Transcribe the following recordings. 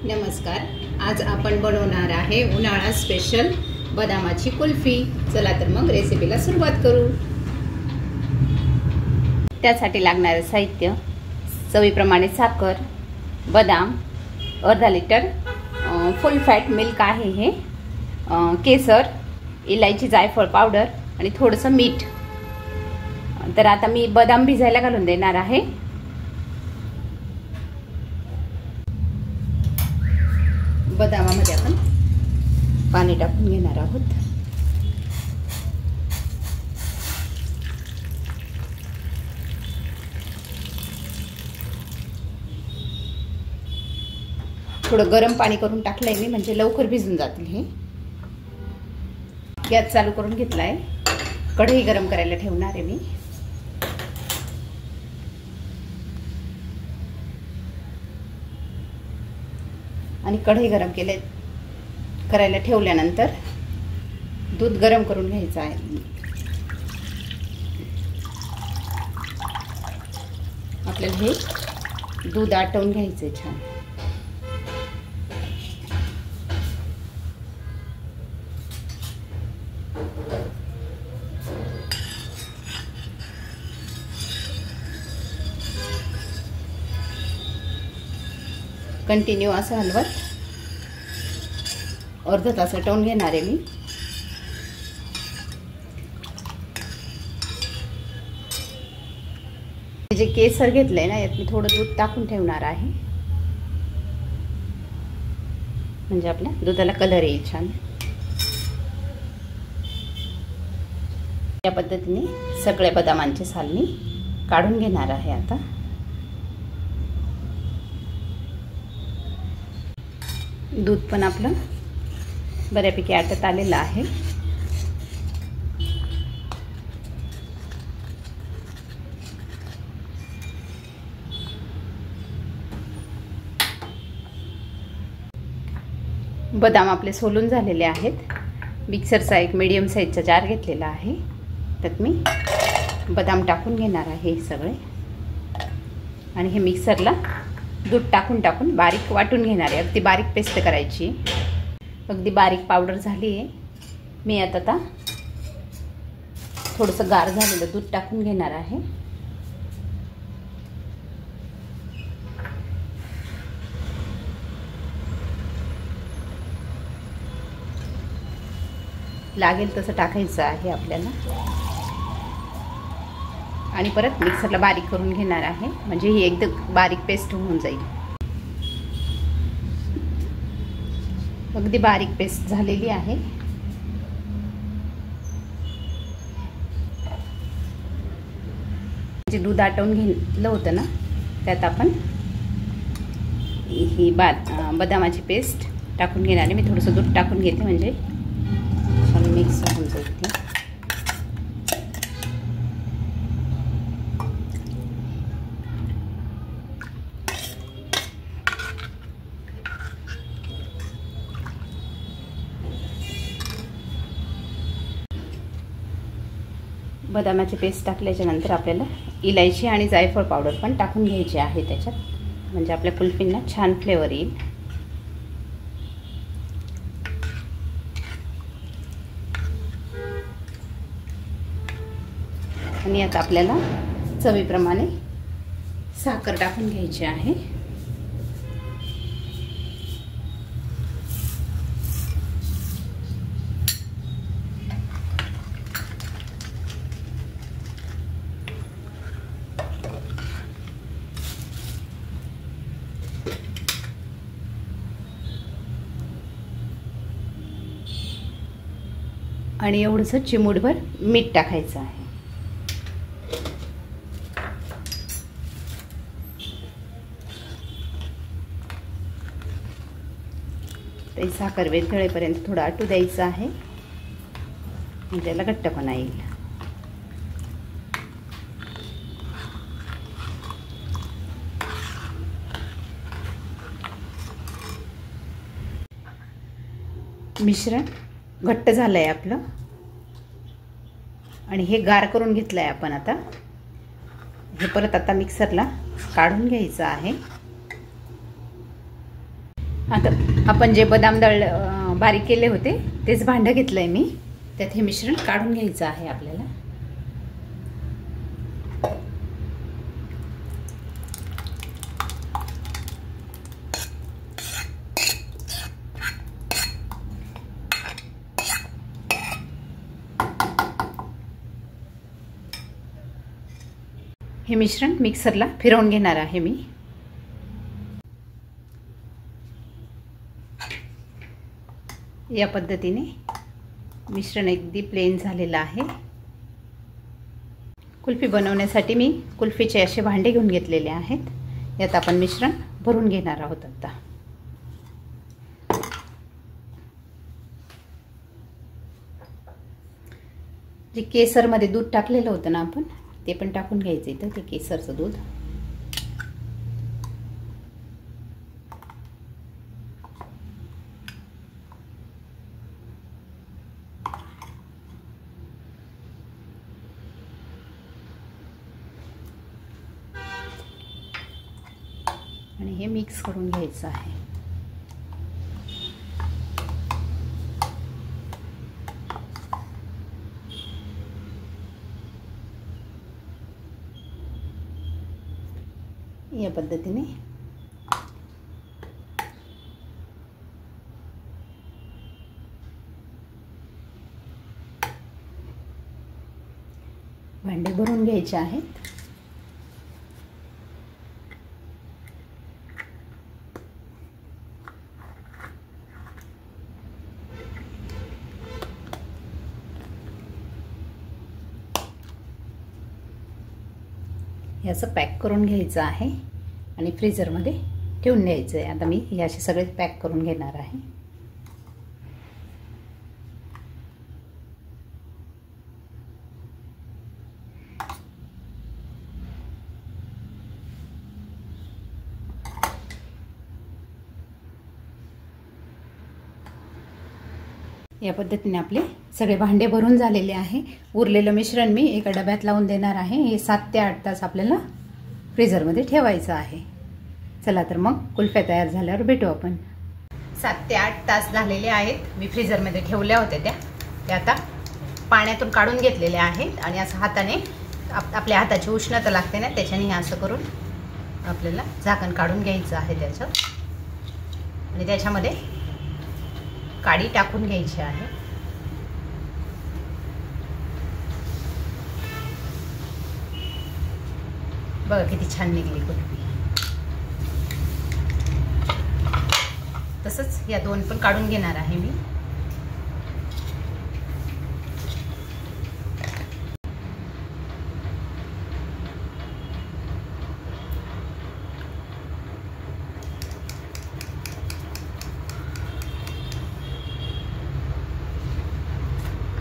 नमस्कार. आज आपण बनवणार आहे उन्हाळा स्पेशल बदामाची कुल्फी. चला तर मग रेसिपीला सुरुवात करू. त्यासाठी लागणारे साहित्य: चवीप्रमाणे साखर, बदाम, अर्धा लिटर फुल फॅट मिल्क आहे हे, केसर, इलायची, जायफळ पावडर आणि थोडंसं मीठ. तर आता मी बदाम भिजायला घालून देणार आहे. बदामामध्ये आपण पाणी टाकून घेणार आहोत. थोडं गरम पाणी करून टाकलंय मी, म्हणजे लवकर भिजून जातील हे. गॅस चालू करून घेतलाय. कढई गरम करायला ठेवणार आहे मी. आणि कढई गरम करायला ठेवल्यानंतर दूध गरम करून घ्यायचं आहे. आपल्याला हे दूध आटवून घ्यायचं छान. कंटिन्यू असं हलवत अर्धा तास आटवून घेणार आहे मी. जे केसर घेतलंय ना, यात मी थोडं दूध टाकून ठेवणार आहे, म्हणजे आपल्या दुधाला कलर येईल छान. या पद्धतीने सगळ्या बदामांचे साल मी काढून घेणार आहे. आता दूध पण आपलं बऱ्यापैकी आटत आलेलं आहे. बदाम आपले सोलून झालेले आहेत. मिक्सरचा एक मीडियम साईजचा जार घेतलेला आहे. त्यात मी बदाम टाकून घेणार आहे हे सगळे, आणि हे मिक्सरला दूध टाकून बारीक वाटून घेणार आहे. अगदी बारीक पेस्ट करायची. अगदी बारीक पावडर झाली आहे. मी आता थोडंसं गार झालेलं दूध टाकून घेणार आहे. लागेल तसं टाकायचं आहे आपल्याला. आणि परत मिक्सरला बारीक करून घेणार आहे, म्हणजे ही एकदम बारीक पेस्ट होऊन जाईल. अगदी बारीक पेस्ट झालेली आहे. जे दूध आटवून घेतलं होतं ना, त्यात आपण ही बदामाची पेस्ट टाकून घेणार आहे. मी थोडंसं दूध टाकून घेते, म्हणजे छान मिक्स होऊन जाईल ती. बदामाची पेस्ट टाकल्याच्या नंतर आपल्याला इलायची आणि जायफळ पावडर पण टाकून घ्यायची आहे त्याच्यात, म्हणजे आपल्या कुल्फींना छान फ्लेवर येईल. आणि आता आपल्याला चवीप्रमाणे साखर टाकून घ्यायची आहे. आणि एवढंसं चिमूटभर मीठ टाकायचं आहे. ते साखर विरघळेपर्यंत थोडं आटू द्यायचं आहे, म्हणजे त्याला घट्टपणा येईल. मिश्रण घट्ट झालंय आपलं, आणि हे गार करून घेतलंय आपण. आता हे परत आता मिक्सरला काढून घ्यायचं आहे. आता आपण जे बदाम बारीक केले होते तेच भांडं घेतलं आहे मी. त्यात हे मिश्रण काढून घ्यायचं आहे आपल्याला. हे मिश्रण मिक्सरला फिरवून घेणार आहे मी. या पद्धतीने मिश्रण अगदी प्लेन झालेलं आहे. कुल्फी बनवण्यासाठी मी कुल्फीचे असे भांडे घेऊन घेतलेले आहेत. यात आपण मिश्रण भरून घेणार आहोत. आता जे केसरमध्ये दूध टाकलेलं होतं ना आपण, ते पण टाकून घ्यायचं इथं, ते केसरचं दूध. आणि हे मिक्स करून घ्यायचं आहे. या पद्धतीने भांडे भरून घ्यायचे आहेत. हे असं पॅक करून घ्यायचं आहे आणि फ्रीजरमध्ये ठेवून द्यायचं आहे. आता मी हे असे सगळे पॅक करून घेणार आहे. या पद्धतीने आपले सगळे भांडे भरून झालेले आहे. उरलेलं मिश्रण मी एका डब्यात लावून देणार आहे. हे 7 ते 8 तास आपल्याला फ्रीजरमध्ये ठेवायचं आहे. चला तर मग कुल्फ्या तयार झाल्यावर भेटू आपण. 7 ते 8 तास झालेले आहेत. मी फ्रीजरमध्ये ठेवल्या होत्या त्या आता पाण्यातून काढून घेतलेल्या आहेत. आणि असं हाताने आपल्या हाताची उष्णता लागते ना, त्याच्याने असं करून आपल्याला झाकण काढून घ्यायचं आहे त्याचं. आणि त्याच्यामध्ये काडी टाकून घ्यायची आहे. बघा किती छान निघली कुल्फी. तसंच या 2 पण काढून घेणार आहे मी.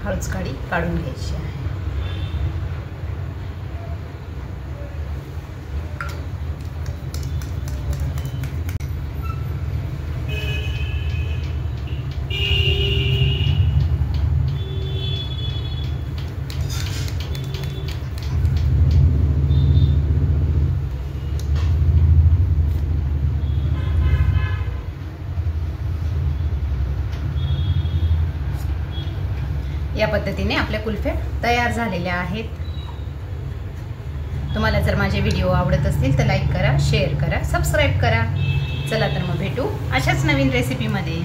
हळूच काडी काढून घ्यायची आहे. या पद्धतीने आपल्या कुल्फ्या तयार झालेल्या आहेत. तुम्हाला जर माझे व्हिडिओ आवडत असतील तर लाईक करा, शेअर करा, सबस्क्राईब करा. चला तर मग भेटू अशाच नवीन रेसिपीमध्ये.